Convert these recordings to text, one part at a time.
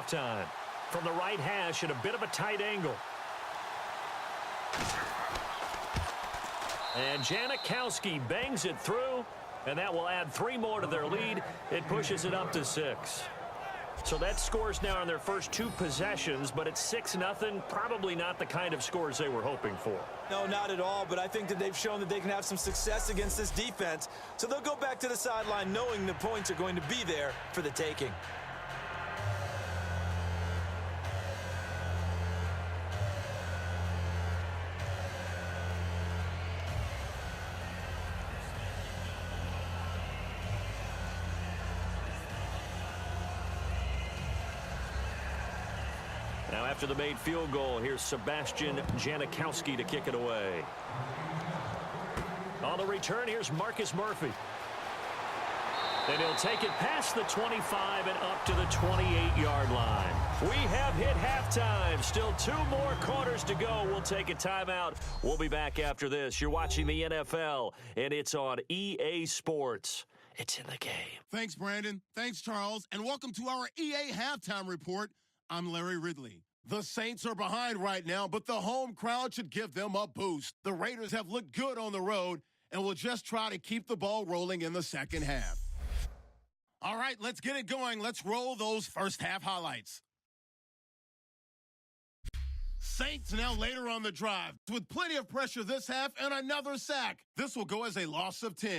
halftime. From the right hash at a bit of a tight angle. And Janikowski bangs it through, and that will add 3 more to their lead. It pushes it up to 6. So that scores now on their first 2 possessions, but it's 6-0. Probably not the kind of scores they were hoping for. No, not at all, but I think that they've shown that they can have some success against this defense. So they'll go back to the sideline knowing the points are going to be there for the taking. Now after the made field goal, here's Sebastian Janikowski to kick it away. On the return, here's Marcus Murphy. And he'll take it past the 25 and up to the 28-yard line. We have hit halftime. Still 2 more quarters to go. We'll take a timeout. We'll be back after this. You're watching the NFL, and it's on EA Sports. It's in the game. Thanks, Brandon. Thanks, Charles. And welcome to our EA Halftime Report. I'm Larry Ridley. The Saints are behind right now, but the home crowd should give them a boost. The Raiders have looked good on the road and will just try to keep the ball rolling in the second half. All right, let's get it going. Let's roll those first half highlights. Saints now later on the drive with plenty of pressure this half and another sack. This will go as a loss of 10.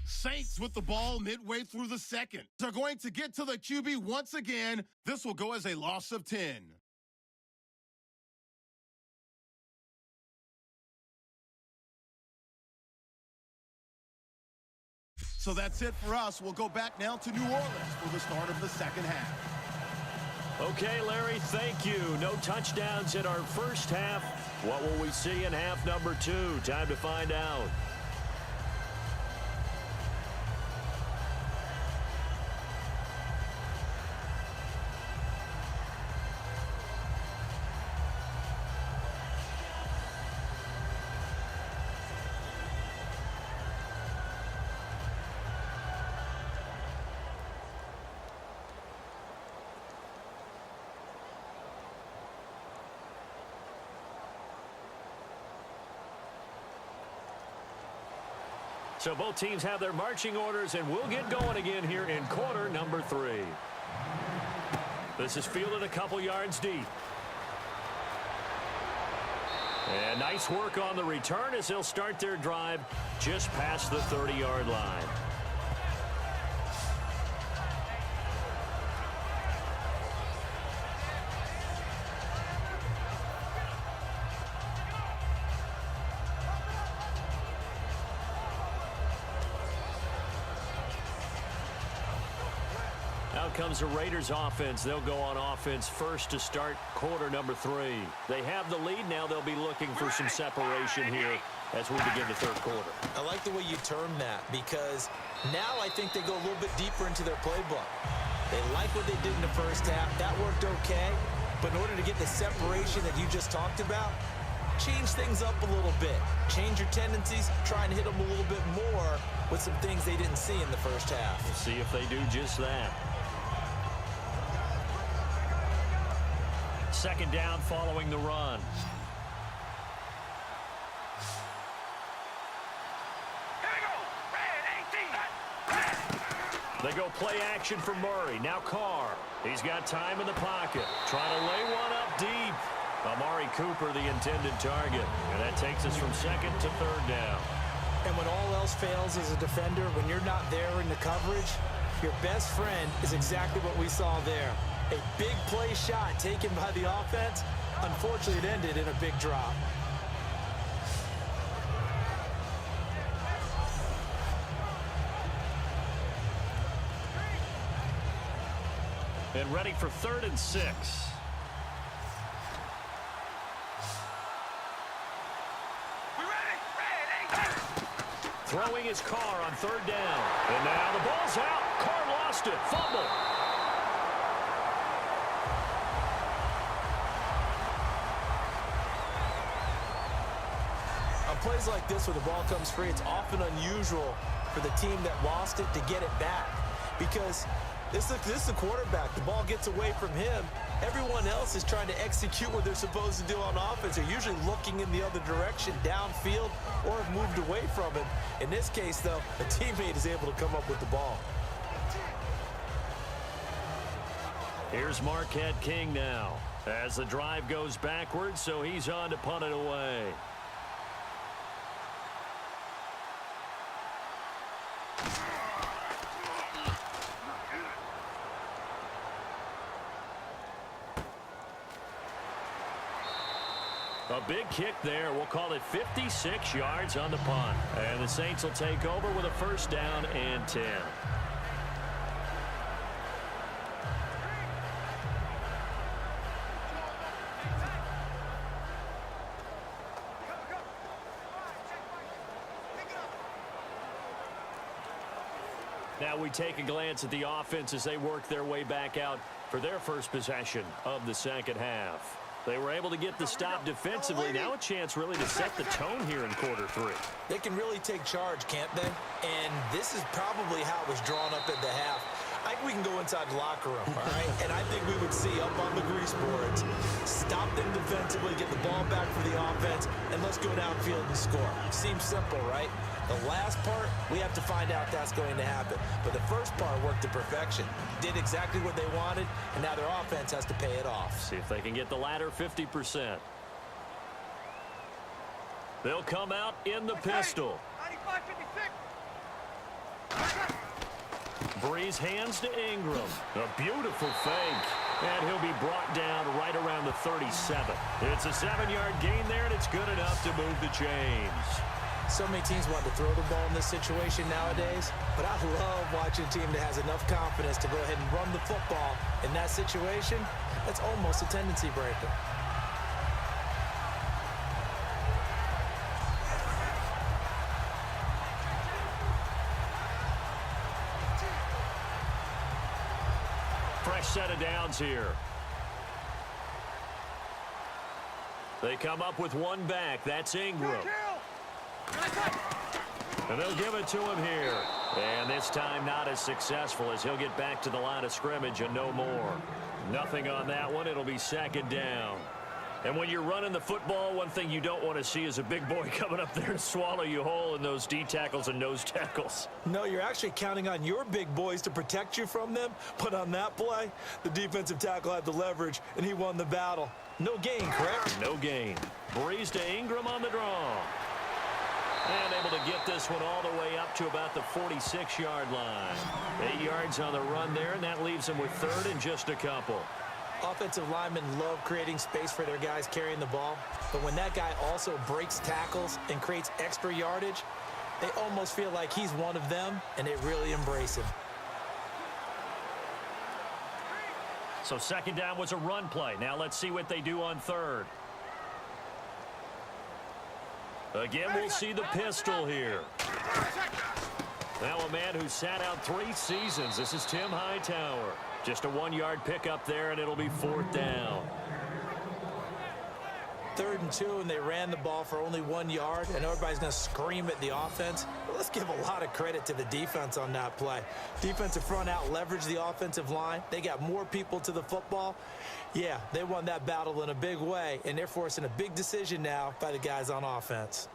Saints with the ball midway through the second. They're going to get to the QB once again. This will go as a loss of 10. So that's it for us. We'll go back now to New Orleans for the start of the second half. Okay, Larry, thank you. No touchdowns in our first half. What will we see in half number 2? Time to find out. So both teams have their marching orders, and we'll get going again here in quarter number 3. This is fielded a couple yards deep. And nice work on the return as they'll start their drive just past the 30-yard line. Out comes the Raiders offense. They'll go on offense first to start quarter number 3. They have the lead. Now they'll be looking for some separation here as we begin the third quarter. I like the way you term that because now I think they go a little bit deeper into their playbook. They like what they did in the first half. That worked okay. But in order to get the separation that you just talked about, change things up a little bit. Change your tendencies. Try and hit them a little bit more with some things they didn't see in the first half. We'll see if they do just that. Second down following the run. They go play action for Murray. Now Carr. He's got time in the pocket. Trying to lay one up deep. Amari Cooper, the intended target. And that takes us from second to third down. And when all else fails as a defender, when you're not there in the coverage, your best friend is exactly what we saw there. A big play shot taken by the offense. Unfortunately, it ended in a big drop. And ready for 3rd and 6. Throwing his Carr on 3rd down. And now the ball's out. Carr lost it. Fumble. A plays like this where the ball comes free, it's often unusual for the team that lost it to get it back because this is the quarterback. The ball gets away from him. Everyone else is trying to execute what they're supposed to do on offense. They're usually looking in the other direction, downfield, or have moved away from him. In this case, though, a teammate is able to come up with the ball. Here's Marquette King now as the drive goes backwards, so he's on to punt it away. A big kick there. We'll call it 56 yards on the punt. And the Saints will take over with a first down and 10. Now we take a glance at the offense as they work their way back out for their first possession of the second half. They were able to get the stop defensively. Now a chance really to set the tone here in quarter three. They can really take charge, can't they? And this is probably how it was drawn up at the half. I think we can go inside the locker room, all right? And I think we would see up on the grease boards, stop them defensively, get the ball back for the offense, and let's go downfield and score. Seems simple, right? The last part, we have to find out that's going to happen. But the first part worked to perfection. Did exactly what they wanted, and now their offense has to pay it off. See if they can get the latter 50%. They'll come out in the pistol. 95-56. Breeze hands to Ingram. A beautiful fake. And he'll be brought down right around the 37. It's a 7-yard gain there, and it's good enough to move the chains. So many teams want to throw the ball in this situation nowadays, but I love watching a team that has enough confidence to go ahead and run the football. In that situation, that's almost a tendency breaker. Fresh set of downs here. They come up with one back. That's Ingram. And they'll give it to him here. And this time not as successful as he'll get back to the line of scrimmage and no more. Nothing on that one. It'll be second down. And when you're running the football, one thing you don't want to see is a big boy coming up there and swallow you whole in those D tackles and nose tackles. No, you're actually counting on your big boys to protect you from them. But on that play, the defensive tackle had the leverage, and he won the battle. No gain, correct? No gain. Breeze to Ingram on the draw. And able to get this one all the way up to about the 46-yard line. 8 yards on the run there, and that leaves them with third and just a couple. Offensive linemen love creating space for their guys carrying the ball, but when that guy also breaks tackles and creates extra yardage, they almost feel like he's one of them, and they really embrace him. So second down was a run play. Now let's see what they do on third. Again, we'll see the pistol here. Now a man who sat out 3 seasons. This is Tim Hightower. Just a 1-yard pickup there, and it'll be fourth down. 3rd and 2, and they ran the ball for only 1 yard, and everybody's going to scream at the offense. But let's give a lot of credit to the defense on that play. Defensive front out leveraged the offensive line. They got more people to the football. Yeah, they won that battle in a big way, and they're forcing a big decision now by the guys on offense.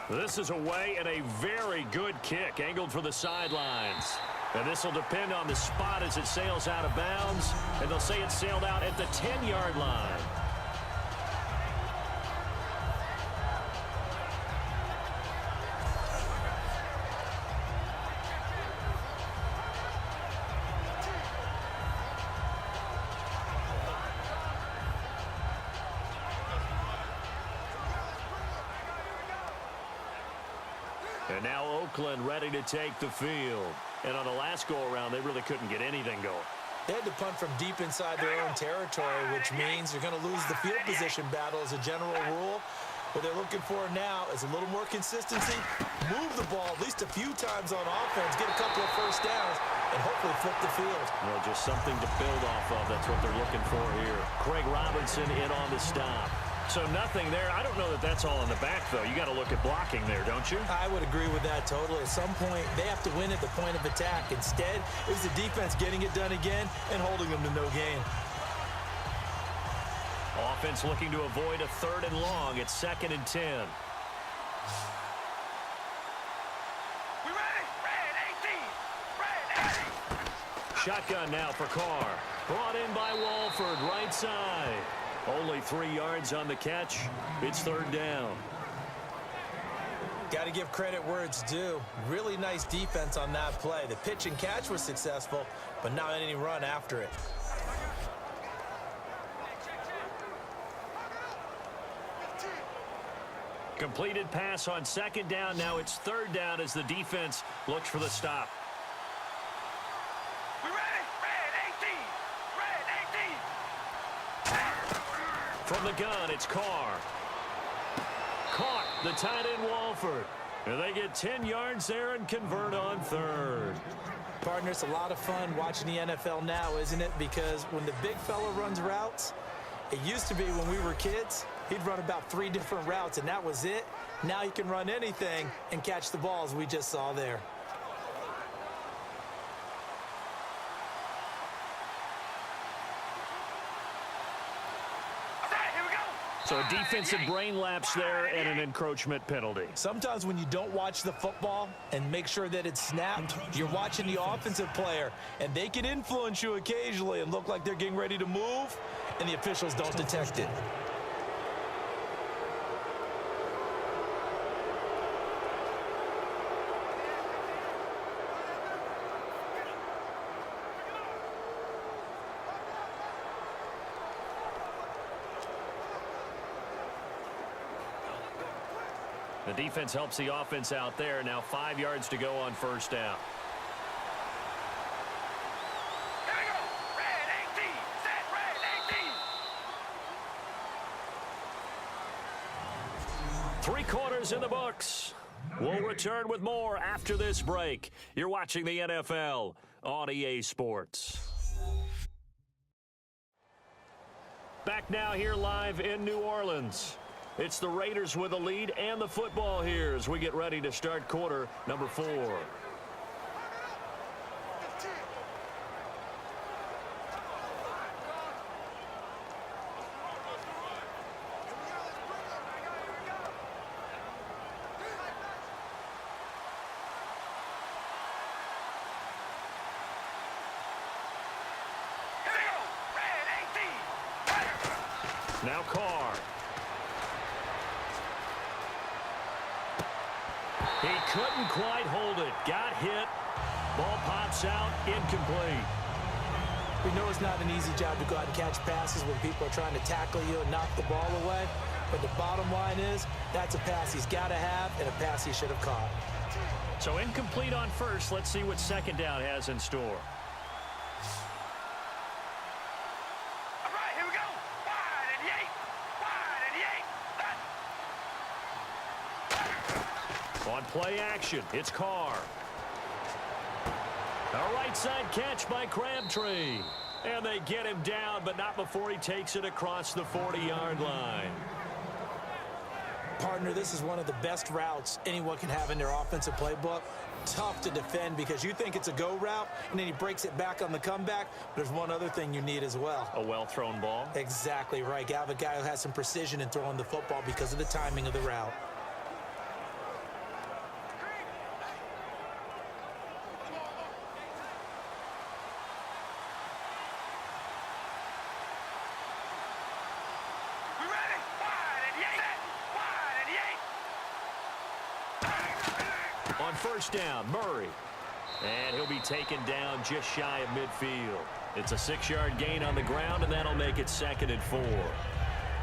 This is away and a very good kick, angled for the sidelines. And this will depend on the spot as it sails out of bounds. And they'll say it sailed out at the 10-yard line. And now Okland ready to take the field. And on the last go-around, they really couldn't get anything going. They had to punt from deep inside their own territory, which means they're going to lose the field position battle as a general rule. What they're looking for now is a little more consistency, move the ball at least a few times on offense, get a couple of first downs, and hopefully flip the field. Well, just something to build off of. That's what they're looking for here. Craig Robinson in on the stop. So nothing there. I don't know that that's all in the back, though. You got to look at blocking there, don't you? I would agree with that totally. At some point, they have to win at the point of attack. Instead, it was the defense getting it done again and holding them to no gain. Offense looking to avoid a 3rd and long. It's 2nd and 10. We ready? Red 18. Red 18. Shotgun now for Carr. Brought in by Walford, right side. Only 3 yards on the catch. It's 3rd down. Got to give credit where it's due. Really nice defense on that play. The pitch and catch was successful, but not any run after it. Completed pass on 2nd down. Now it's 3rd down as the defense looks for the stop. We ready? Red 18. Red 18. From the gun, it's Carr. Caught the tight end Walford. And they get 10 yards there and convert on 3rd. Partner, it's a lot of fun watching the NFL now, isn't it? Because when the big fella runs routes, it used to be when we were kids, he'd run about 3 different routes, and that was it. Now he can run anything and catch the balls we just saw there. So a defensive brain lapse there and an encroachment penalty. Sometimes when you don't watch the football and make sure that it's snapped, you're watching the offensive player, and they can influence you occasionally and look like they're getting ready to move, and the officials don't detect it. The defense helps the offense out there. Now 5 yards to go on 1st down. Here we go. Red 18. Set red 18. 3 quarters in the books. We'll return with more after this break. You're watching the NFL on EA Sports. Back now here live in New Orleans. It's the Raiders with a lead and the football here as we get ready to start quarter number 4. Now Carr. He couldn't quite hold it. Got hit. Ball pops out. Incomplete. We know it's not an easy job to go out and catch passes when people are trying to tackle you and knock the ball away. But the bottom line is, that's a pass he's got to have and a pass he should have caught. So incomplete on 1st. Let's see what 2nd down has in store. All right, here we go. Wide and yay. Wide and yay. On play action, it's Carr. A right side catch by Crabtree. And they get him down, but not before he takes it across the 40-yard line. Partner, this is one of the best routes anyone can have in their offensive playbook. Tough to defend because you think it's a go route, and then he breaks it back on the comeback. There's one other thing you need as well. A well-thrown ball. Exactly right. You have a guy who has some precision in throwing the football because of the timing of the route. On 1st down, Murray. And he'll be taken down just shy of midfield. It's a 6-yard gain on the ground, and that'll make it 2nd and 4.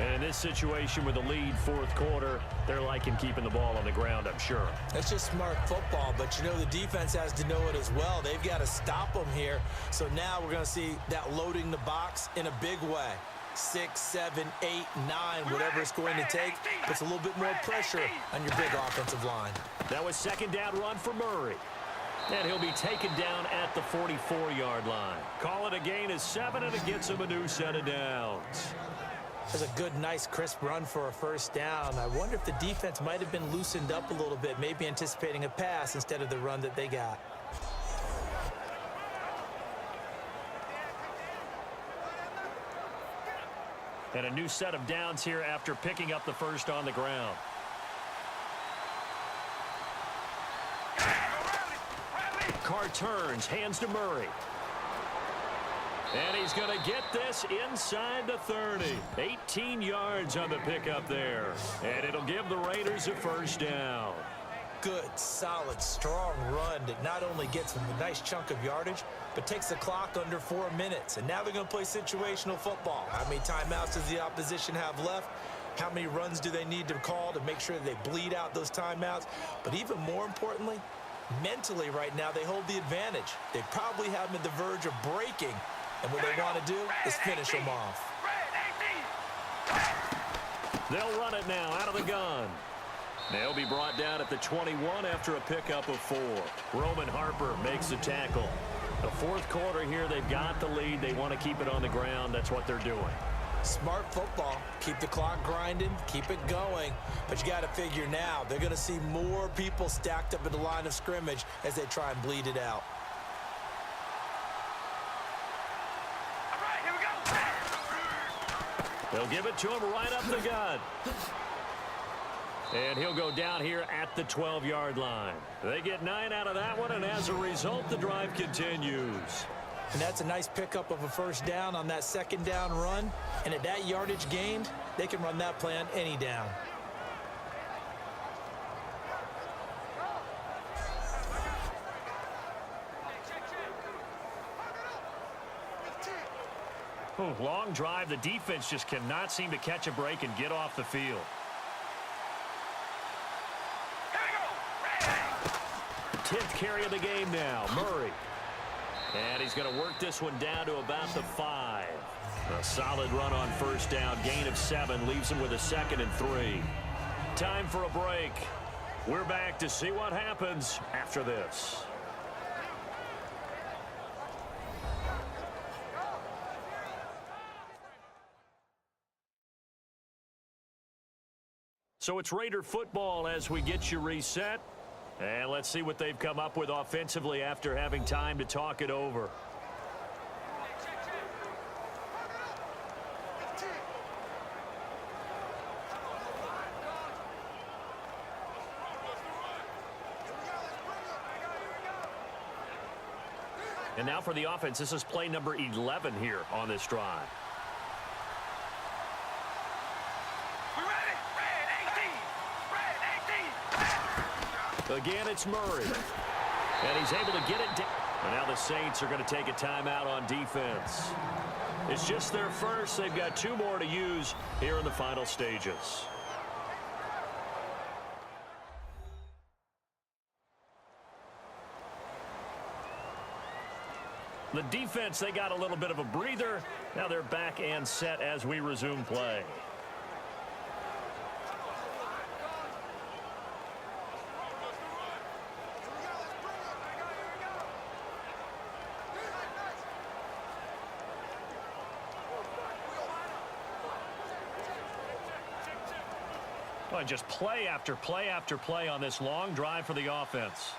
And in this situation with a lead 4th quarter, they're liking keeping the ball on the ground, I'm sure. That's just smart football, but you know the defense has to know it as well. They've got to stop them here. So now we're going to see that loading the box in a big way. 6, 7, 8, 9, whatever it's going to take, puts a little bit more pressure on your big offensive line. That was 2nd down run for Murray. And he'll be taken down at the 44-yard line. Call it a gain of 7, and it gets him a new set of downs. That's a good, nice, crisp run for a first down. I wonder if the defense might have been loosened up a little bit, maybe anticipating a pass instead of the run that they got. And a new set of downs here after picking up the first on the ground. Carr turns, hands to Murray. And he's going to get this inside the 30. 18 yards on the pickup there. And it'll give the Raiders a first down. Good, solid, strong run that not only gets them a nice chunk of yardage, but takes the clock under 4 minutes. And now they're going to play situational football. How many timeouts does the opposition have left? How many runs do they need to call to make sure that they bleed out those timeouts? But even more importantly, mentally right now, they hold the advantage. They probably have them at the verge of breaking. And what they want to do is finish them off. They'll run it now out of the gun. They'll be brought down at the 21 after a pickup of 4. Roman Harper makes the tackle. The fourth quarter here, they've got the lead. They want to keep it on the ground. That's what they're doing. Smart football. Keep the clock grinding. Keep it going. But you got to figure now, they're going to see more people stacked up at the line of scrimmage as they try and bleed it out. They'll give it to him right up the gut. And he'll go down here at the 12-yard line. They get 9 out of that one, and as a result, the drive continues. And that's a nice pickup of a first down on that second down run. And at that yardage gained, they can run that play on any down. Long drive. The defense just cannot seem to catch a break and get off the field. The 10th carry of the game now. Murray. And he's going to work this one down to about the 5. A solid run on first down. Gain of 7 leaves him with a 2nd and 3. Time for a break. We're back to see what happens after this. So it's Raider football as we get you reset. And let's see what they've come up with offensively after having time to talk it over. And now for the offense, this is play number 11 here on this drive. Again, it's Murray. And he's able to get it down. And now the Saints are going to take a timeout on defense. It's just their first. They've got 2 more to use here in the final stages. The defense, they got a little bit of a breather. Now they're back and set as we resume play. Well, just play after play after play on this long drive for the offense.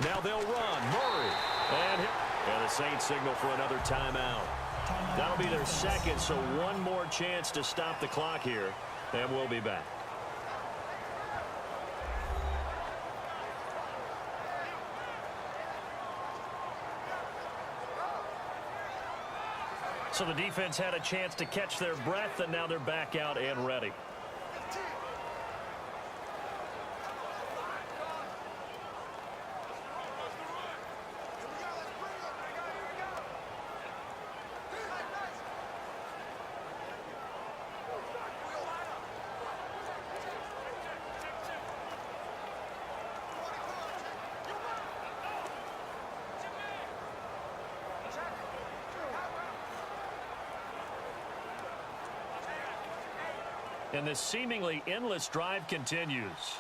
Now they'll run. Murray. And the Saints signal for another timeout. That'll be their second, so one more chance to stop the clock here, and we'll be back. So the defense had a chance to catch their breath, and now they're back out and ready. And this seemingly endless drive continues.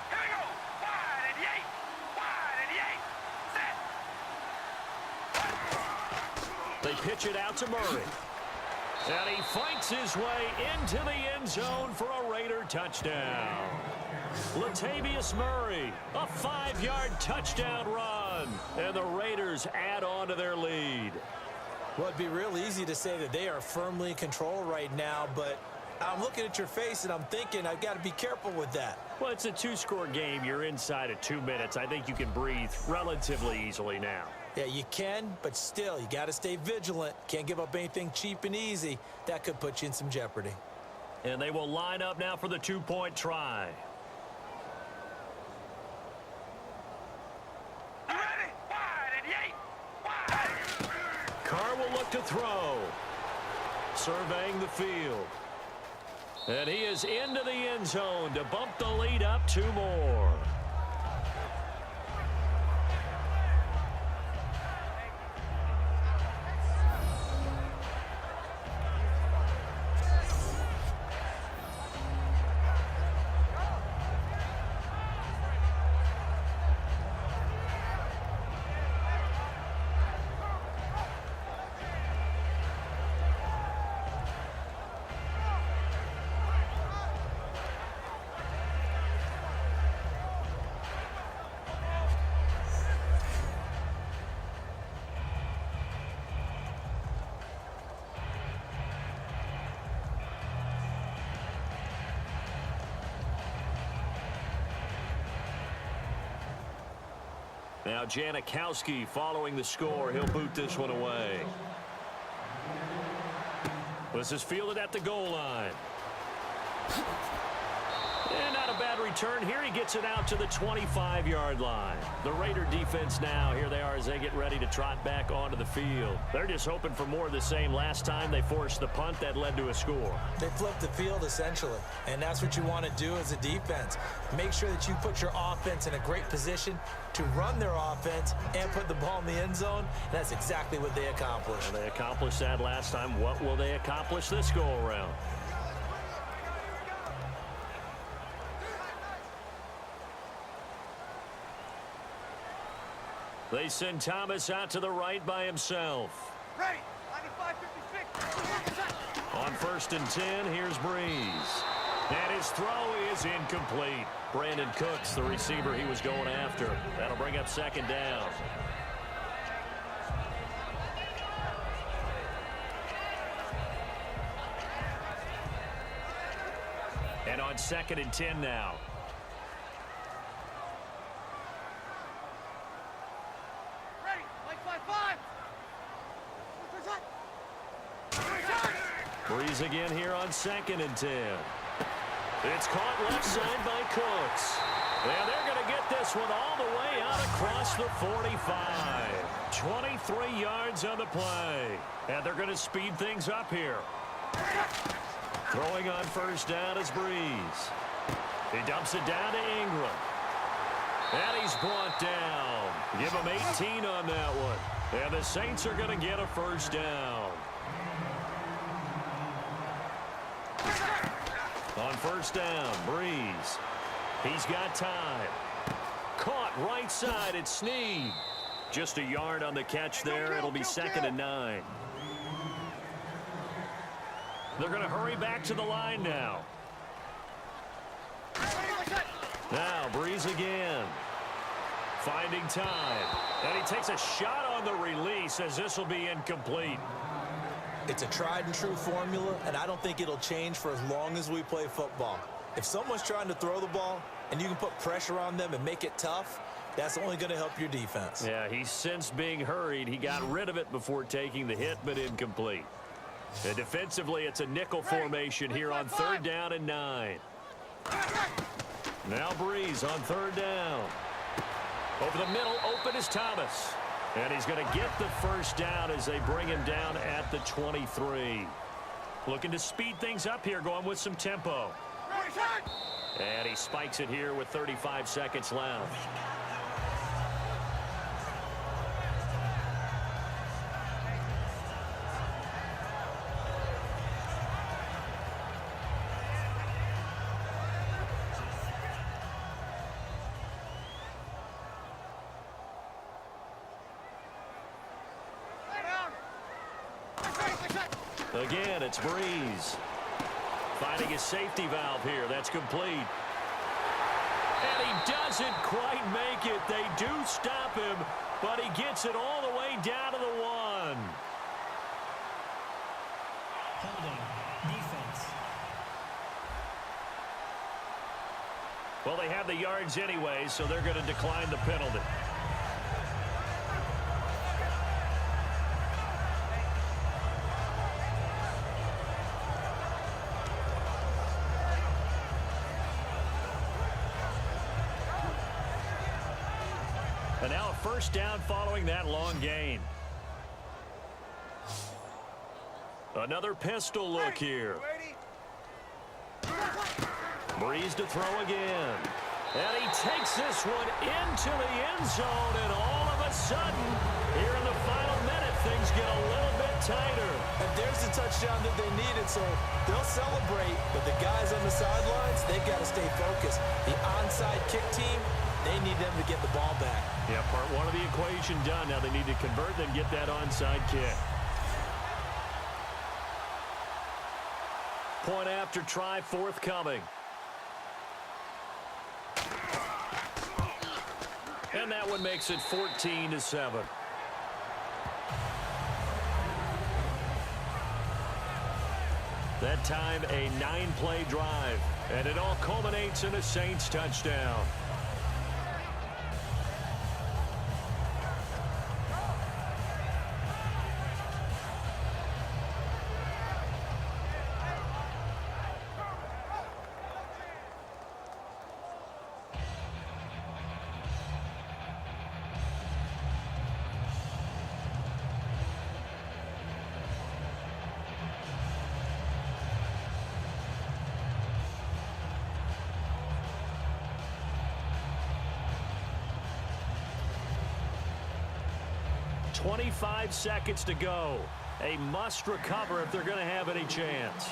Here we go. Wide and yay. Wide and yay. Set. They pitch it out to Murray. And he fights his way into the end zone for a Raider touchdown. Latavius Murray, a 5-yard touchdown run. And the Raiders add on to their lead. Well, it'd be real easy to say that they are firmly in control right now, but I'm looking at your face and I'm thinking I've got to be careful with that. Well, it's a 2-score game. You're inside of 2 minutes. I think you can breathe relatively easily now. Yeah, you can, but still, you got to stay vigilant. Can't give up anything cheap and easy. That could put you in some jeopardy. And they will line up now for the 2-point try. Ready. Wide and yay. Wide. Carr will look to throw. Surveying the field. And he is into the end zone to bump the lead up 2 more. Now Janikowski following the score. He'll boot this one away. This is fielded at the goal line. And not a bad return here. He gets it out to the 25-yard line. The Raider defense now, here they are as they get ready to trot back onto the field. They're just hoping for more of the same. Last time they forced the punt that led to a score. They flipped the field essentially, and that's what you want to do as a defense. Make sure that you put your offense in a great position to run their offense and put the ball in the end zone. And that's exactly what they accomplished. Well, they accomplished that last time. What will they accomplish this go-around? They send Thomas out to the right by himself. Ready. 95-56. On 1st and 10, here's Breeze. And his throw is incomplete. Brandon Cooks, the receiver he was going after. That'll bring up 2nd down. And on 2nd and 10 now. Breeze again here on 2nd and 10. It's caught left side by Cooks. And they're going to get this one all the way out across the 45. 23 yards on the play. And they're going to speed things up here. Throwing on 1st down is Breeze. He dumps it down to Ingram. And he's brought down. Give him 18 on that one. And the Saints are going to get a 1st down. On 1st down, Breeze. He's got time. Caught right side at Snead. Just a yard on the catch there. It'll be 2nd and 9. They're going to hurry back to the line now. Now, Breeze again. Finding time. And he takes a shot on the release as this will be incomplete. It's a tried and true formula, and I don't think it'll change for as long as we play football. If someone's trying to throw the ball and you can put pressure on them and make it tough, that's only going to help your defense. Yeah, he's since being hurried. He got rid of it before taking the hit, but incomplete. And defensively, it's a nickel formation here on 3rd down and 9. Now Breeze on 3rd down. Over the middle, open is Thomas. And he's going to get the 1st down as they bring him down at the 23. Looking to speed things up here, going with some tempo. And he spikes it here with 35 seconds left. Again, it's Breeze. Finding his safety valve here. That's complete. And he doesn't quite make it. They do stop him, but he gets it all the way down to the 1. Holding. Defense. Well, they have the yards anyway, so they're going to decline the penalty. And now a first down following that long gain. Another pistol look here. Breeze to throw again. And he takes this one into the end zone, and all of a sudden, here in the final minute, things get a little bit tighter. And there's the touchdown that they needed, so they'll celebrate. But the guys on the sidelines, they've got to stay focused. The onside kick team, they need them to get the ball back. Yeah, part one of the equation done. Now they need to convert and get that onside kick. Point after try forthcoming. And that one makes it 14-7. That time a 9-play drive. And it all culminates in a Saints touchdown. .25 seconds to go. A must recover if they're going to have any chance.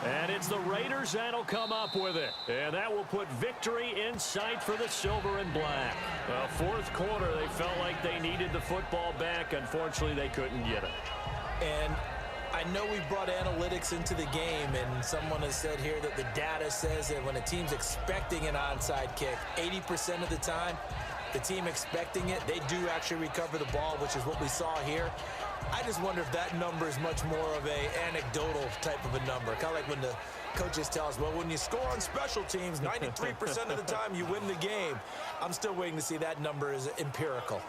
And it's the Raiders that'll come up with it. And that will put victory in sight for the silver and black. Well, fourth quarter, they felt like they needed the football back. Unfortunately, they couldn't get it. And I know we brought analytics into the game, and someone has said here that the data says that when a team's expecting an onside kick, 80% of the time, the team expecting it, they do actually recover the ball, which is what we saw here. I just wonder if that number is much more of a anecdotal type of a number. Kind of like when the coaches tell us, well, when you score on special teams, 93% of the time you win the game. I'm still waiting to see that number is empirical.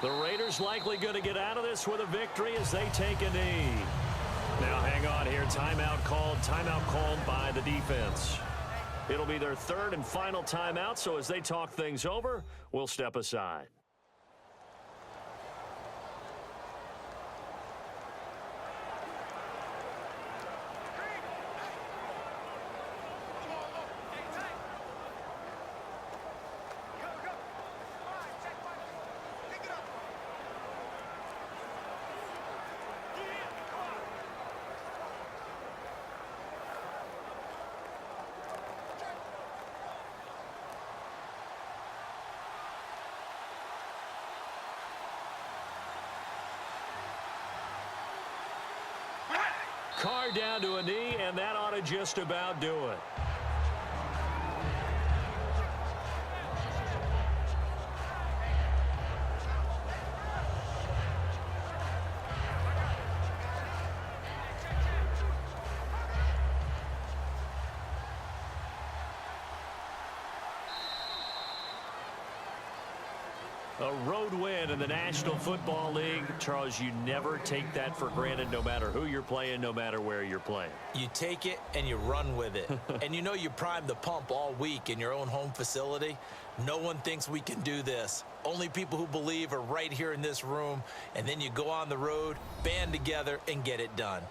The Raiders likely going to get out of this with a victory as they take a knee. Now hang on here. Timeout called by the defense. It'll be their third and final timeout, so as they talk things over, we'll step aside. Carr down to a knee, and that ought to just about do it. A road win in the National Football League. Charles, you never take that for granted no matter who you're playing, no matter where you're playing. You take it and you run with it. And you know you primed the pump all week in your own home facility. No one thinks we can do this. Only people who believe are right here in this room. And then you go on the road, band together, and get it done.